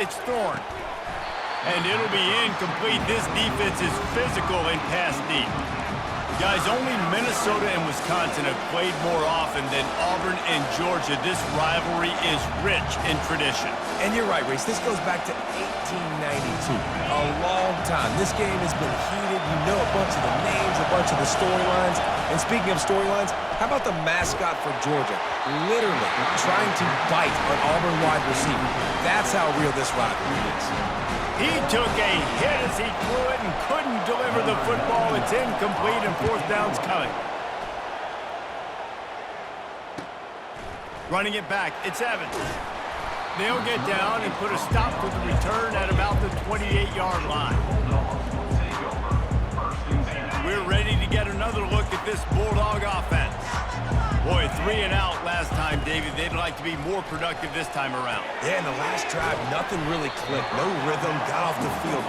It's Thorne. And it'll be incomplete. This defense is physical and pass deep. Guys, only Minnesota and Wisconsin have played more often than Auburn and Georgia. This rivalry is rich in tradition. And you're right, Reese. This goes back to 1892. A long time. This game has been heated. You know a bunch of the names, a bunch of the storylines. And speaking of storylines, how about the mascot for Georgia? Literally trying to bite an Auburn wide receiver. That's how real this rivalry is. He took a hit as he threw it and couldn't deliver the football. It's incomplete and fourth down's coming. Running it back, it's Evans. They'll get down and put a stop to the return at about the 28-yard line. We're ready to get another look at this Bulldog offense. Boy, 3 and out last time, David. They'd like to be more productive this time around. Yeah, in the last drive, nothing really clicked. No rhythm, got off the field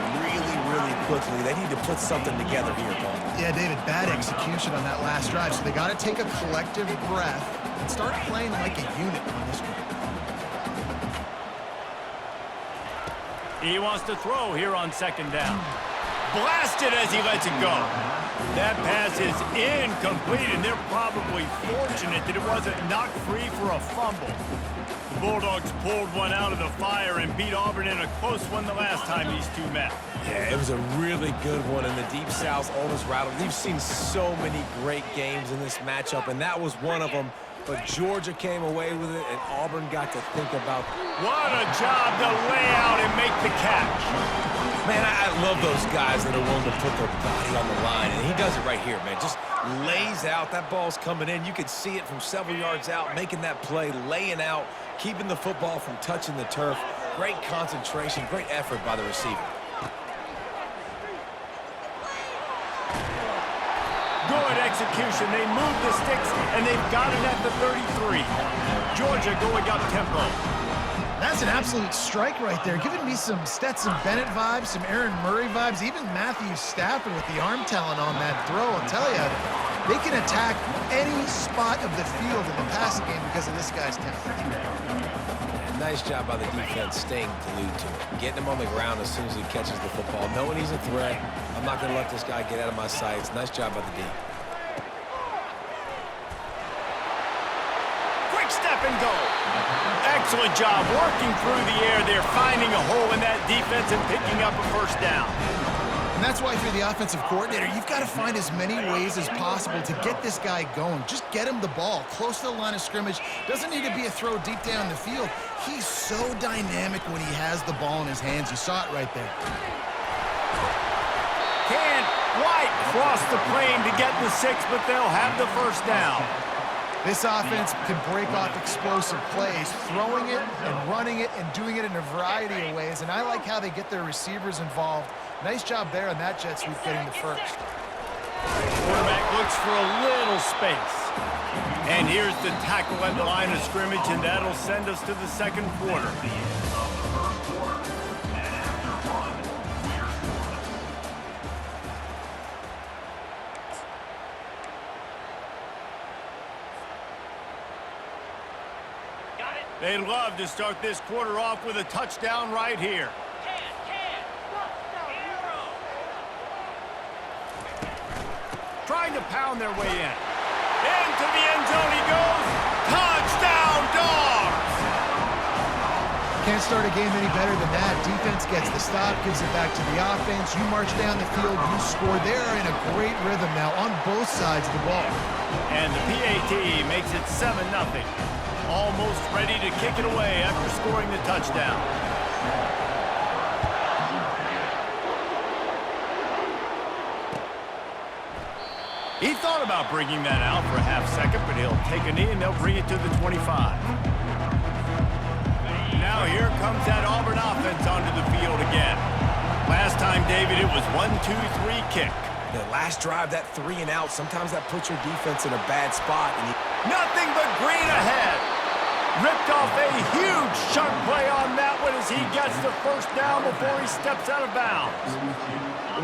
really quickly. They need to put something together here, Paul. Yeah, David, bad execution on that last drive, so they got to take a collective breath and start playing like a unit on this one. He wants to throw here on second down. Blasted as he lets it go. That pass is incomplete, and they're probably fortunate that it wasn't knocked free for a fumble. The Bulldogs pulled one out of the fire and beat Auburn in a close one the last time these two met. Yeah, it was a really good one in the Deep South Oldest Rattle. We've seen so many great games in this matchup, and that was one of them. But Georgia came away with it, and Auburn got to think about... What a job to lay out and make the catch. Man, I love those guys that are willing to put their body on the line, and he does it right here, man. Just lays out. That ball's coming in. You can see it from several yards out, making that play, laying out, keeping the football from touching the turf. Great concentration, great effort by the receiver. Good execution. They move the sticks, and they've got it at the 33. Georgia going up tempo. That's an absolute strike right there, giving me some Stetson Bennett vibes, some Aaron Murray vibes, even Matthew Stafford with the arm talent on that throw. I'll tell you, they can attack any spot of the field in the passing game because of this guy's talent. Nice job by the defense staying glued to it, getting him on the ground as soon as he catches the football, knowing he's a threat. I'm not going to let this guy get out of my sights. Nice job by the D. Quick step and go. Excellent job working through the air there, finding a hole in that defense and picking up a first down. And that's why if you're the offensive coordinator, you've got to find as many ways as possible to get this guy going. Just get him the ball close to the line of scrimmage. Doesn't need to be a throw deep down the field. He's so dynamic when he has the ball in his hands. You saw it right there. Can't quite cross the plane to get the 6, but they'll have the first down. This offense can break off explosive plays, throwing it and running it and doing it in a variety of ways. And I like how they get their receivers involved. Nice job there on that jet sweep getting the first. Quarterback looks for a little space. And here's the tackle at the line of scrimmage, and that'll send us to the second quarter. They'd love to start this quarter off with a touchdown right here. Trying to pound their way in. Into the end zone he goes. Touchdown, Dogs! Can't start a game any better than that. Defense gets the stop, gives it back to the offense. You march down the field, you score. They're in a great rhythm now on both sides of the ball. And the PAT makes it 7-0. Almost ready to kick it away after scoring the touchdown. He thought about bringing that out for a half second, but he'll take a knee and they'll bring it to the 25. Now here comes that Auburn offense onto the field again. Last time, David, it was 1-2-3 kick. The last drive, that 3 and out, sometimes that puts your defense in a bad spot. And nothing but green ahead. Ripped off a huge chunk play on that open as he gets the first down before he steps out of bounds.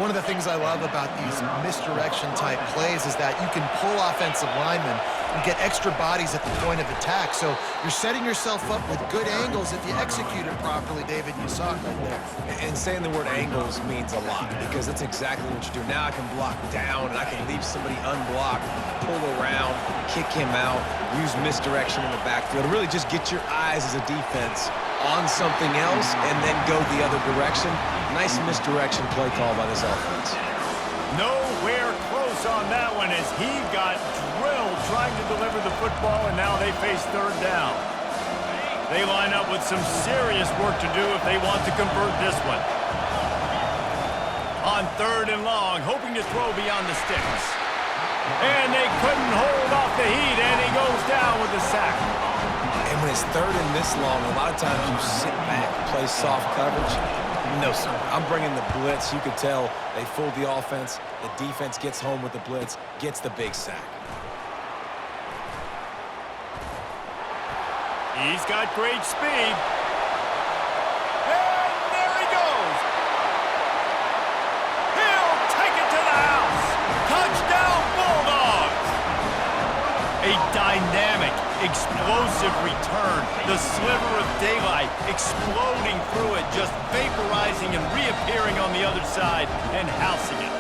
One of the things I love about these misdirection-type plays is that you can pull offensive linemen and get extra bodies at the point of attack. So you're setting yourself up with good angles if you execute it properly, David. You saw it right there. And saying the word angles means a lot because that's exactly what you do. Now I can block down and I can leave somebody unblocked, pull around, kick him out, use misdirection in the backfield. Really just get your eyes as a defense on something else and then go the other direction. Nice misdirection play call by this offense. Nowhere close on that one as he got drilled trying to deliver the football, and now they face third down. They line up with some serious work to do if they want to convert this one. On third and long, hoping to throw beyond the sticks. And they couldn't hold off the heat, and he goes down with a sack. And when it's third and this long, a lot of times you sit back, play soft coverage. No, sir. I'm bringing the blitz. You could tell they fooled the offense. The defense gets home with the blitz, gets the big sack. He's got great speed. And there he goes. He'll take it to the house. Touchdown, Bulldogs. A dynamic, explosive return. The sliver of daylight exploding through it, just vaporizing and reappearing on the other side and housing it.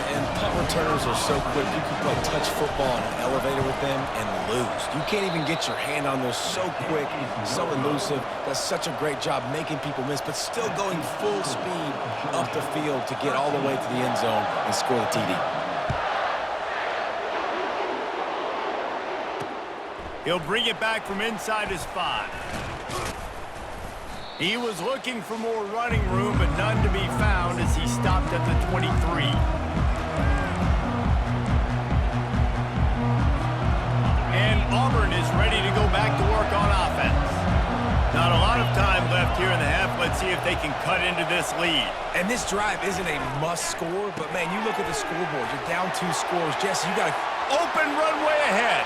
And punt returners are so quick. You can play touch football in an elevator with them and lose. You can't even get your hand on those so quick, so elusive. Does such a great job making people miss, but still going full speed up the field to get all the way to the end zone and score the TD. He'll bring it back from inside his 5. He was looking for more running room, but none to be found as he stopped at the 23. And Auburn is ready to go back to work on offense. Not a lot of time left here in the half. Let's see if they can cut into this lead. And this drive isn't a must score, but man, you look at the scoreboard. You're down 2 scores. Jesse, you got to open runway ahead.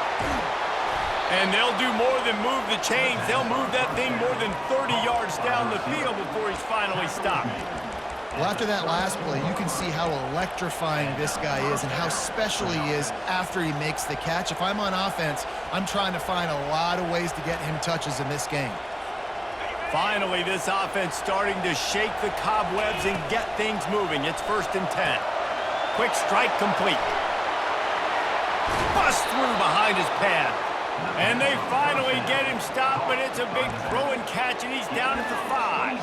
And they'll do more than move the chains. They'll move that thing more than 30 yards down the field before he's finally stopped. Well, after that last play, you can see how electrifying this guy is and how special he is after he makes the catch. If I'm on offense, I'm trying to find a lot of ways to get him touches in this game. Finally, this offense starting to shake the cobwebs and get things moving. It's 1st and 10. Quick strike complete. Bust through behind his pad. And they finally get him stopped, but it's a big throw and catch, and he's down at the 5.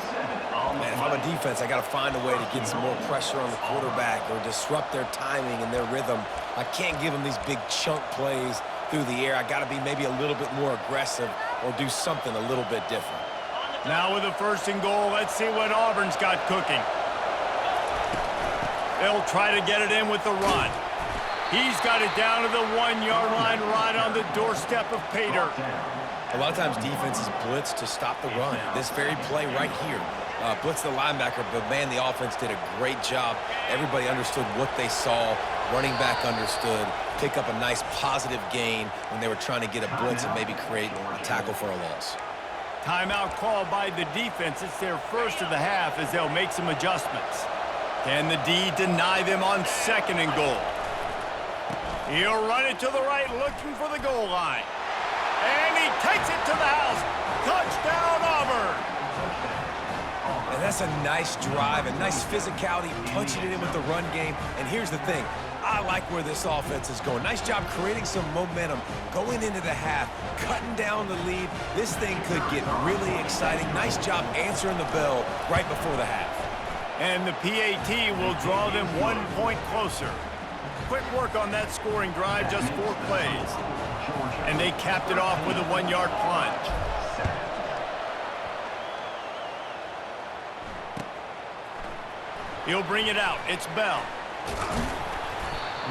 Man, if I'm a defense, I got to find a way to get some more pressure on the quarterback or disrupt their timing and their rhythm. I can't give them these big chunk plays through the air. I got to be maybe a little bit more aggressive or do something a little bit different. Now with a 1st and goal, let's see what Auburn's got cooking. They'll try to get it in with the run. He's got it down to the 1-yard line right on the doorstep of pay dirt. A lot of times defenses blitz to stop the run. This very play right here, blitz the linebacker, but man, the offense did a great job. Everybody understood what they saw. Running back understood. Pick up a nice positive gain when they were trying to get a blitz and maybe create a tackle for a loss. Timeout called by the defense. It's their first of the half as they'll make some adjustments. Can the D deny them on 2nd and goal? He'll run it to the right, looking for the goal line. And he takes it to the house. Touchdown, Auburn. And that's a nice drive, a nice physicality, punching it in with the run game. And here's the thing. I like where this offense is going. Nice job creating some momentum, going into the half, cutting down the lead. This thing could get really exciting. Nice job answering the bell right before the half. And the PAT will draw them 1 point closer. Quick work on that scoring drive, just 4 plays. And they capped it off with a 1-yard plunge. He'll bring it out. It's Bell.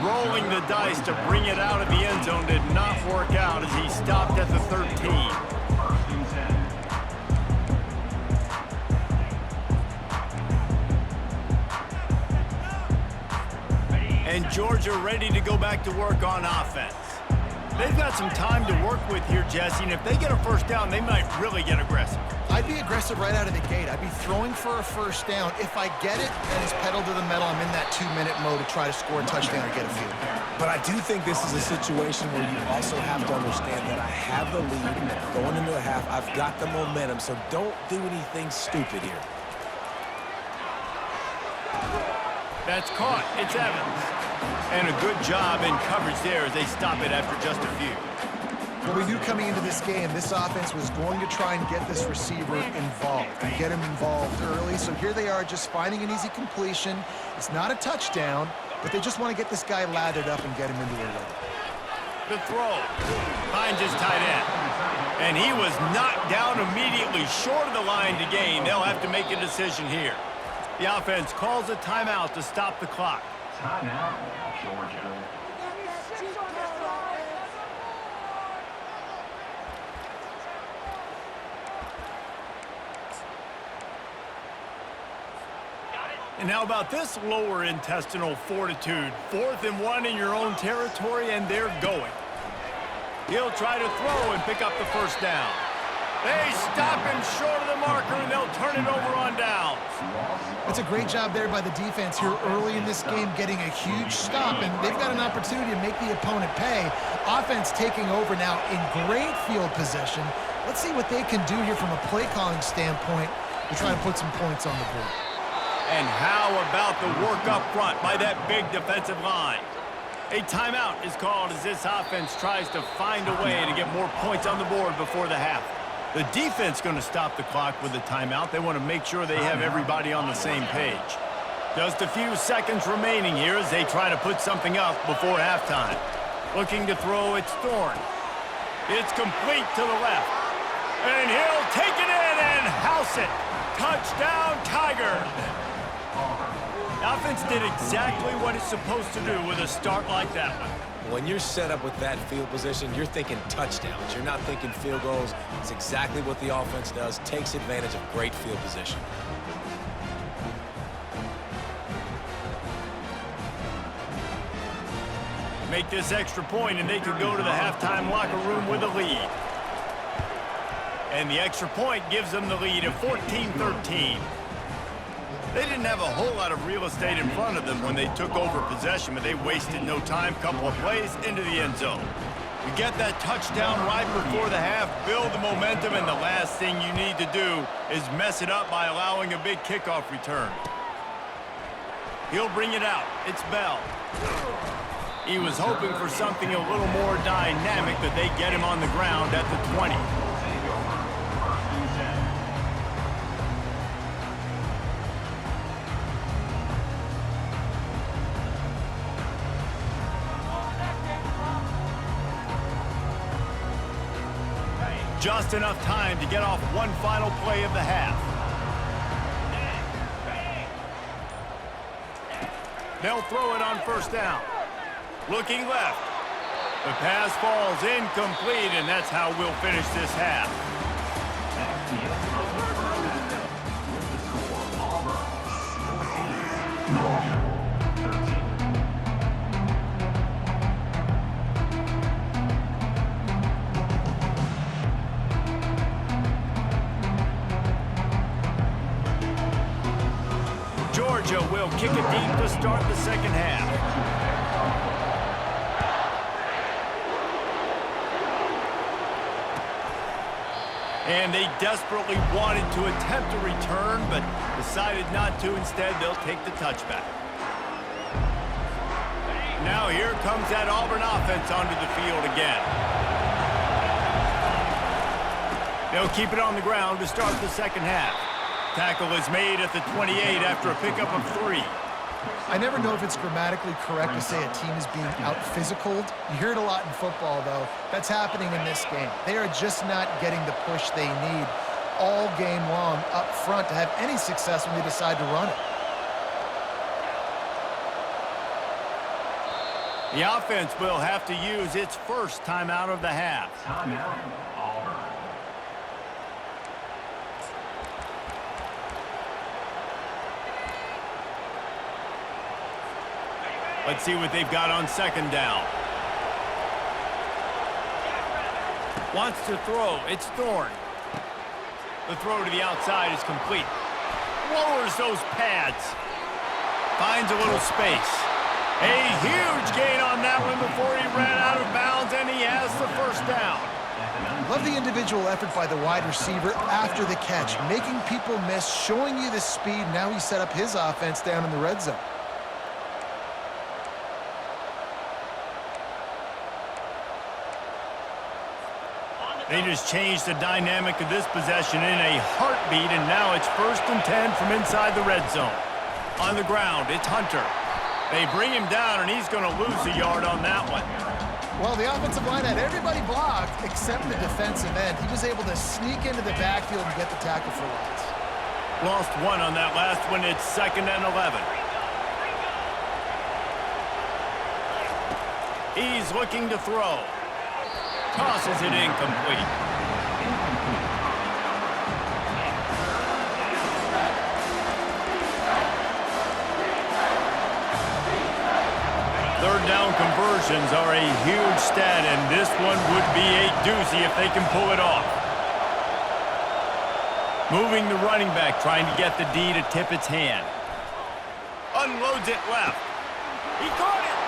Rolling the dice to bring it out of the end zone did not work out as he stopped at the 13. And Georgia ready to go back to work on offense. They've got some time to work with here, Jesse, and if they get a 1st down, they might really get aggressive. I'd be aggressive right out of the gate. I'd be throwing for a first down. If I get it and it's pedal to the metal, I'm in that 2-minute mode to try to score a touchdown or get a field. But I do think this is a situation where you also have to understand that I have the lead going into the half. I've got the momentum, so don't do anything stupid here. That's caught. It's Evans. And a good job in coverage there as they stop it after just a few. Well, we knew coming into this game, this offense was going to try and get this receiver involved and get him involved early. So here they are just finding an easy completion. It's not a touchdown, but they just want to get this guy lathered up and get him into a rhythm. The throw finds his tight end. And he was knocked down immediately short of the line to gain. They'll have to make a decision here. The offense calls a timeout to stop the clock. Timeout, Georgia. And how about this lower intestinal fortitude? 4th and 1 in your own territory, and they're going. He'll try to throw and pick up the first down. They stop him short of the marker, and they'll turn it over on downs. That's a great job there by the defense here early in this game, getting a huge stop, and they've got an opportunity to make the opponent pay. Offense taking over now in great field position. Let's see what they can do here from a play calling standpoint to try to put some points on the board. And how about the work up front by that big defensive line? A timeout is called as this offense tries to find a way to get more points on the board before the half. The defense going to stop the clock with a timeout. They want to make sure they have everybody on the same page. Just a few seconds remaining here as they try to put something up before halftime. Looking to throw, it's Thorne. It's complete to the left. And he'll take it in and house it. Touchdown, Tigers. The offense did exactly what it's supposed to do with a start like that one. When you're set up with that field position, you're thinking touchdowns. You're not thinking field goals. It's exactly what the offense does, takes advantage of great field position. Make this extra point, and they could go to the halftime locker room with a lead. And the extra point gives them the lead of 14-13. They didn't have a whole lot of real estate in front of them when they took over possession, but they wasted no time. Couple of plays into the end zone. You get that touchdown right before the half, build the momentum, and the last thing you need to do is mess it up by allowing a big kickoff return. He'll bring it out. It's Bell. He was hoping for something a little more dynamic, but they get him on the ground at the 20. Just enough time to get off one final play of the half. They'll throw it on first down. Looking left. The pass falls incomplete, and that's how we'll finish this half. Georgia will kick it deep to start the second half. And they desperately wanted to attempt a return, but decided not to. Instead, they'll take the touchback. Now here comes that Auburn offense onto the field again. They'll keep it on the ground to start the second half. Tackle is made at the 28 after a pickup of 3. I never know if it's grammatically correct to say a team is being out-physicaled. You hear it a lot in football, though. That's happening in this game. They are just not getting the push they need all game long up front to have any success when they decide to run it. The offense will have to use its first timeout of the half. Timeout, Auburn. Let's see what they've got on second down. Wants to throw. It's Thorne. The throw to the outside is complete. Lowers those pads. Finds a little space. A huge gain on that one before he ran out of bounds, and he has the first down. Love the individual effort by the wide receiver after the catch, making people miss, showing you the speed. Now he set up his offense down in the red zone. They just changed the dynamic of this possession in a heartbeat, and now it's 1st and 10 from inside the red zone. On the ground, it's Hunter. They bring him down, and he's going to lose a yard on that one. Well, the offensive line had everybody blocked except the defensive end. He was able to sneak into the backfield and get the tackle for loss. Lost one on that last one. It's 2nd and 11. He's looking to throw. Tosses it incomplete. Third down conversions are a huge stat, and this one would be a doozy if they can pull it off. Moving the running back, trying to get the D to tip its hand. Unloads it left. He caught it,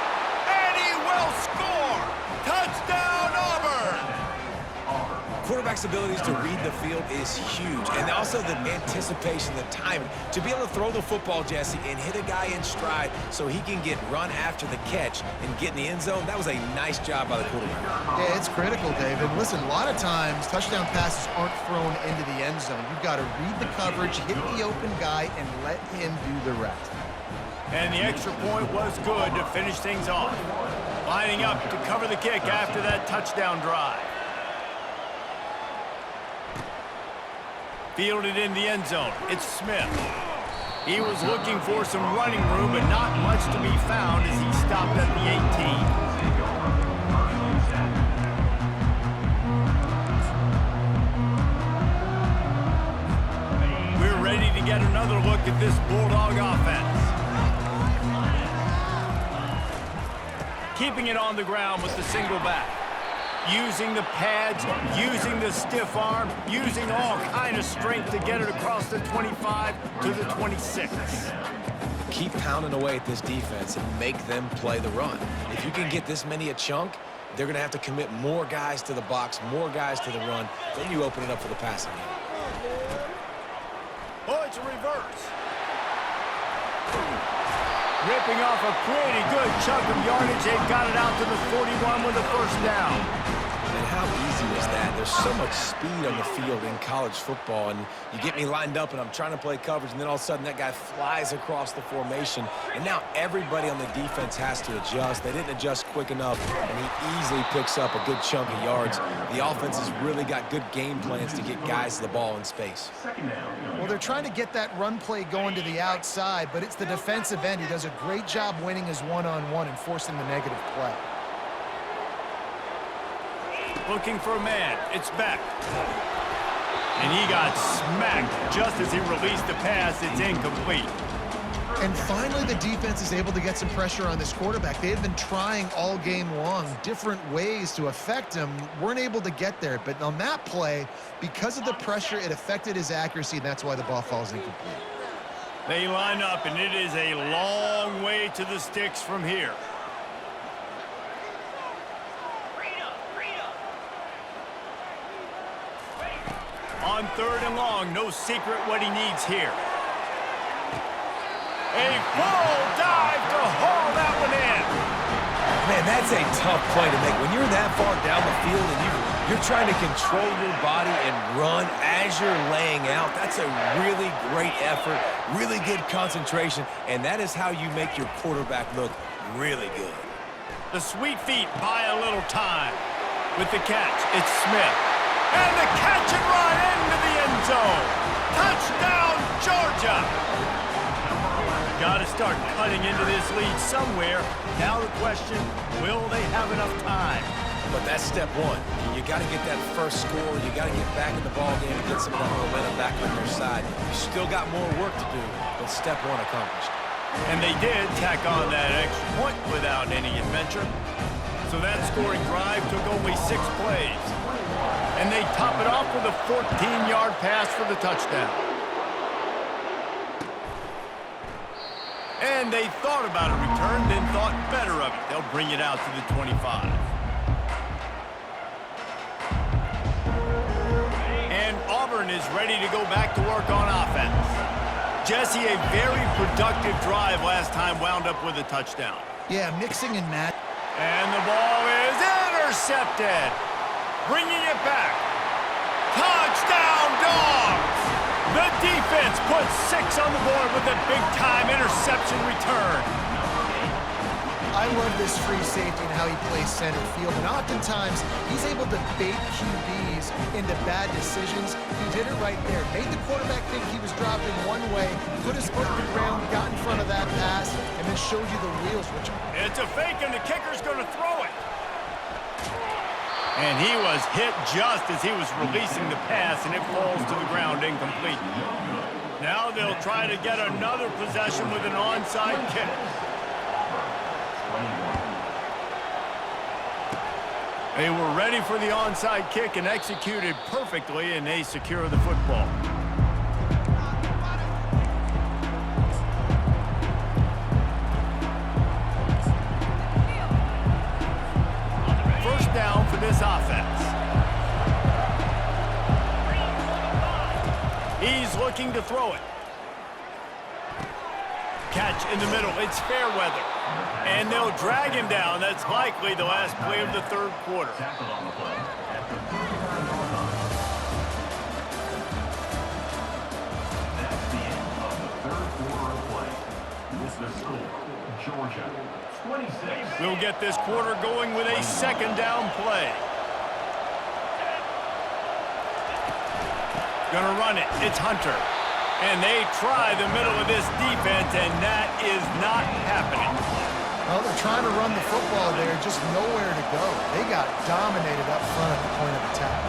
and he will score! Touchdown, Auburn! Quarterback's abilities to read the field is huge, and also the anticipation, the timing. To be able to throw the football, Jesse, and hit a guy in stride so he can get run after the catch and get in the end zone, that was a nice job by the quarterback. Yeah, it's critical, David. Listen, a lot of times, touchdown passes aren't thrown into the end zone. You've got to read the coverage, hit the open guy, and let him do the rest. And the extra point was good to finish things off. Lining up to cover the kick after that touchdown drive. Fielded in the end zone. It's Smith. He was looking for some running room, but not much to be found as he stopped at the 18. We're ready to get another look at this Bulldog offense. Keeping it on the ground with the single back. Using the pads, using the stiff arm, using all kind of strength to get it across the 25 to the 26. Keep pounding away at this defense and make them play the run. If you can get this many a chunk, they're going to have to commit more guys to the box, more guys to the run. Then you open it up for the passing game. Oh, it's a reverse. Ripping off a pretty good chunk of yardage. They've got it out to the 41 with the first down. And how easy is that? There's so much speed on the field in college football, and you get me lined up and I'm trying to play coverage, and then all of a sudden that guy flies across the formation, and now everybody on the defense has to adjust. They didn't adjust quick enough, and he easily picks up a good chunk of yards. The offense has really got good game plans to get guys to the ball in space. Well, they're trying to get that run play going to the outside, but it's the defensive end. He does a great job winning his one-on-one and forcing the negative play. Looking for a man. It's Beck. And he got smacked just as he released the pass. It's incomplete. And finally, the defense is able to get some pressure on this quarterback. They had been trying all game long different ways to affect him. Weren't able to get there. But on that play, because of the pressure, it affected his accuracy, and that's why the ball falls incomplete. They line up, and it is a long way to the sticks from here. On 3rd and long, no secret what he needs here. A full dive to haul that one in. Man, that's a tough play to make. When you're that far down the field and you're trying to control your body and run as you're laying out, that's a really great effort, really good concentration, and that is how you make your quarterback look really good. The sweet feet buy a little time. With the catch, it's Smith. And the catch and run into the end zone. Touchdown, Georgia. Got to start cutting into this lead somewhere. Now the question, will they have enough time? But that's step one. You got to get that first score. You got to get back in the ball game and get some of that momentum back on your side. You still got more work to do, but step one accomplished. And they did tack on that extra point without any adventure. So that scoring drive took only 6 plays. And they top it off with a 14-yard pass for the touchdown. And they thought about a return, then thought better of it. They'll bring it out to the 25. And Auburn is ready to go back to work on offense. Jesse, a very productive drive last time wound up with a touchdown. Yeah, mixing and match. And the ball is intercepted. Bringing it back. Touchdown, Dogs! The defense puts 6 on the board with a big-time interception return. I love this free safety and how he plays center field, and oftentimes he's able to bait QBs into bad decisions. He did it right there. Made the quarterback think he was dropping one way, put his foot in the ground, got in front of that pass, and then showed you the wheels. It's a fake, and the kicker's going to throw it. And he was hit just as he was releasing the pass, and it falls to the ground incomplete. Now they'll try to get another possession with an onside kick. They were ready for the onside kick and executed perfectly, and they secure the football. First down for this offense. He's looking to throw it. Catch in the middle. It's Fairweather. And they'll drag him down. That's likely the last play of the third quarter. Tackle on the play. That's the end of the third quarter of play. With the score, Georgia 26. We'll get this quarter going with a second down play. Gonna run it. It's Hunter. And they try the middle of this defense, and that is not happening. Well, they're trying to run the football there, just nowhere to go. They got dominated up front at the point of attack.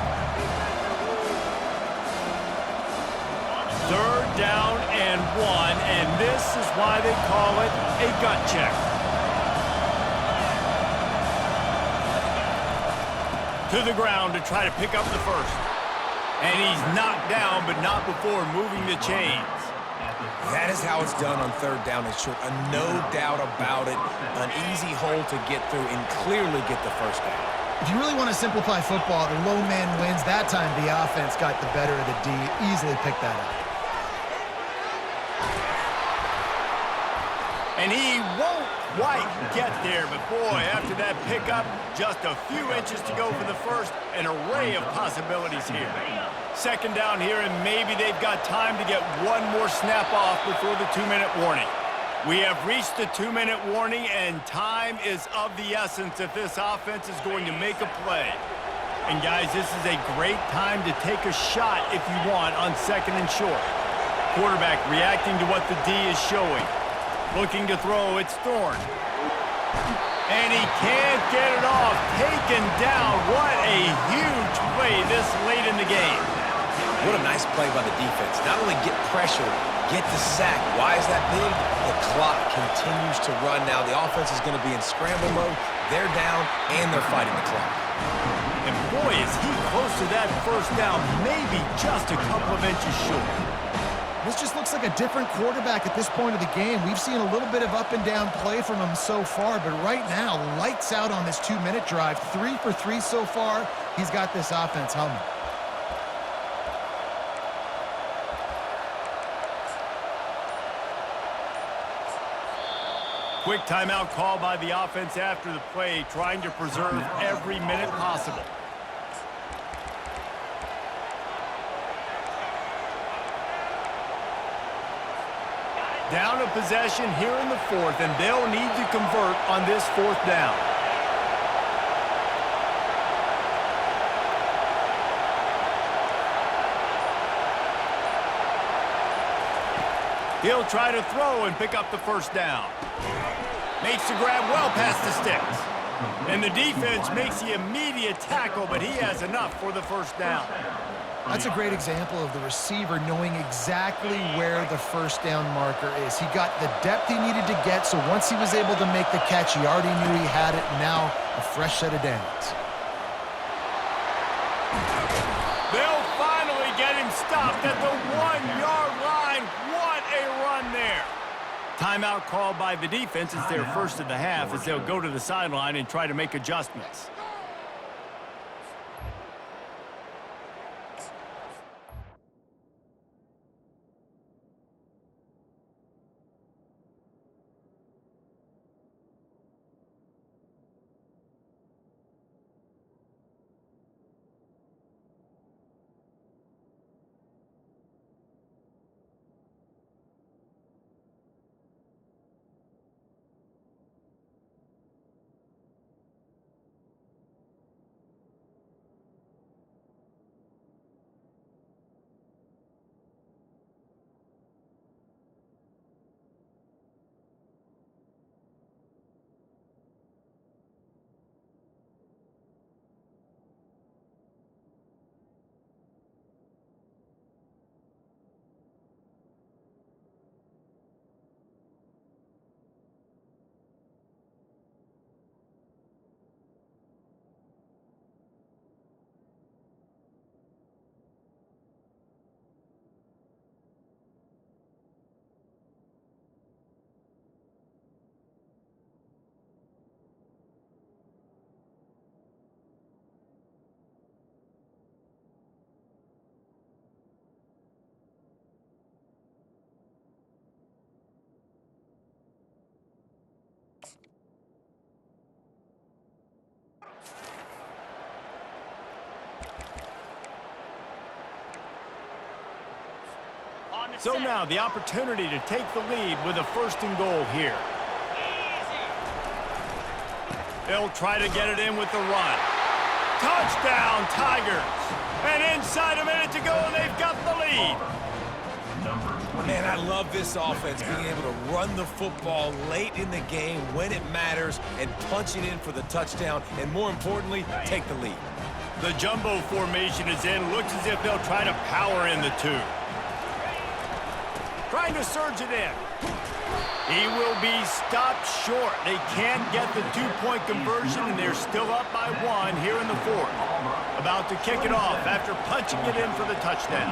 Third down and 1, and this is why they call it a gut check. To the ground to try to pick up the first. And he's knocked down, but not before moving the chains. That is how it's done on third down and short. No doubt about it. An easy hole to get through and clearly get the first down. If you really want to simplify football, the low man wins. That time the offense got the better of the D. Easily picked that up. And he won't quite get there, but boy, after that pickup, just a few inches to go for the first. An array of possibilities here. Second down here, and maybe they've got time to get one more snap off before the 2-minute warning. We have reached the 2-minute warning, and time is of the essence if this offense is going to make a play. And guys, this is a great time to take a shot if you want on second and short. Quarterback reacting to what the D is showing. Looking to throw, it's Thorne. And he can't get it off. Taken down. What a huge play this late in the game. What a nice play by the defense. Not only get pressure, get the sack. Why is that big? The clock continues to run now. The offense is going to be in scramble mode. They're down, and they're fighting the clock. And boy, is he close to that first down. Maybe just a couple of inches short. This just looks like a different quarterback at this point of the game. We've seen a little bit of up and down play from him so far, but right now, lights out on this 2-minute drive. 3 for 3 so far. He's got this offense humming. Quick timeout call by the offense after the play, trying to preserve every minute possible. Down a possession here in the fourth, and they'll need to convert on this fourth down. He'll try to throw and pick up the first down. Makes the grab well past the sticks. And the defense makes the immediate tackle, but he has enough for the first down. That's a great example of the receiver knowing exactly where the first down marker is. He got the depth he needed to get, so once he was able to make the catch, he already knew he had it. Now, a fresh set of downs. sacked at the 1-yard line. What a run there. Timeout called by the defense. It's their first of the half as they'll go to the sideline and try to make adjustments. So now the opportunity to take the lead with a 1st and goal here. They'll try to get it in with the run. Touchdown, Tigers! And inside a minute to go, and they've got the lead. Man, I love this offense, being able to run the football late in the game when it matters and punch it in for the touchdown, and more importantly, take the lead. The jumbo formation is in. Looks as if they'll try to power in the 2. Trying to surge it in. He will be stopped short. They can't get the 2-point conversion, and they're still up by 1 here in the 4th. About to kick it off after punching it in for the touchdown.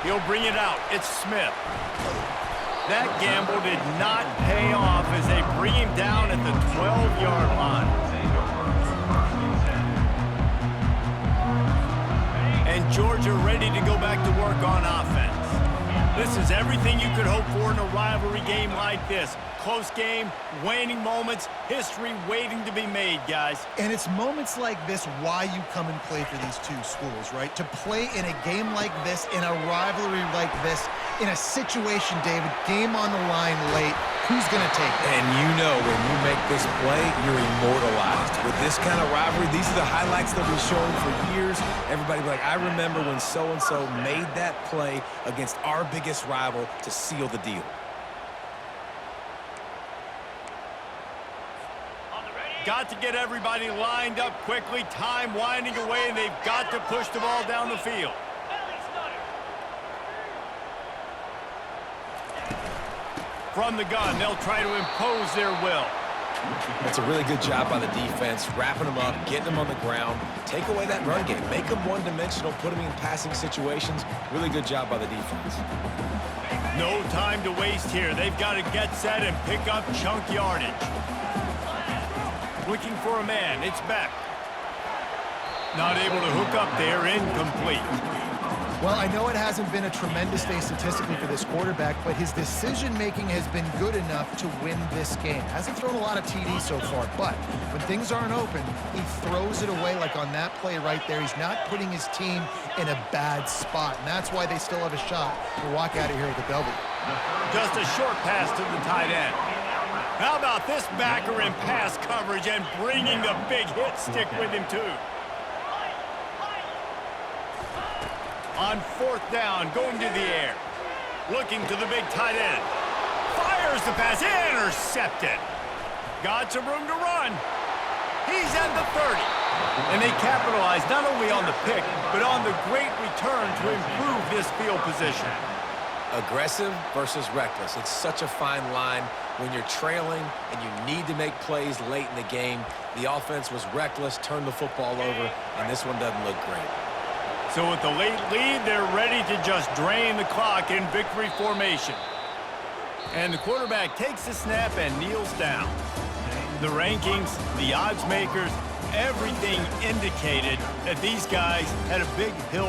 He'll bring it out. It's Smith. That gamble did not pay off as they bring him down at the 12-yard line. And Georgia ready to go back to work on offense. This is everything you could hope for in a rivalry game like this. Close game, waning moments, history waiting to be made, guys. And it's moments like this why you come and play for these two schools, right? To play in a game like this, in a rivalry like this, in a situation, David, game on the line late, who's going to take it? And you know when you make this play, you're immortalized. With this kind of rivalry, these are the highlights they'll be showing for years. Everybody will be like, I remember when so-and-so made that play against our biggest rival to seal the deal. Got to get everybody lined up quickly. Time winding away, and they've got to push the ball down the field. From the gun, they'll try to impose their will. That's a really good job by the defense, wrapping them up, getting them on the ground. Take away that run game. Make them one-dimensional, put them in passing situations. Really good job by the defense. No time to waste here. They've got to get set and pick up chunk yardage. Looking for a man. It's Beck. Not able to hook up there. Incomplete. Well, I know it hasn't been a tremendous day statistically for this quarterback, but his decision-making has been good enough to win this game. Hasn't thrown a lot of TDs so far, but when things aren't open, he throws it away like on that play right there. He's not putting his team in a bad spot, and that's why they still have a shot to walk out of here with a W. Just a short pass to the tight end. How about this backer in pass coverage and bringing the big hit stick with him, too? On 4th down, going to the air. Looking to the big tight end. Fires the pass, intercepted. Got some room to run. He's at the 30. And they capitalize not only on the pick, but on the great return to improve this field position. Aggressive versus reckless. It's such a fine line when you're trailing and you need to make plays late in the game. The offense was reckless, turned the football over, and this one doesn't look great. So with the late lead, they're ready to just drain the clock in victory formation. And the quarterback takes the snap and kneels down. The rankings, the odds makers, everything indicated that these guys had a big hill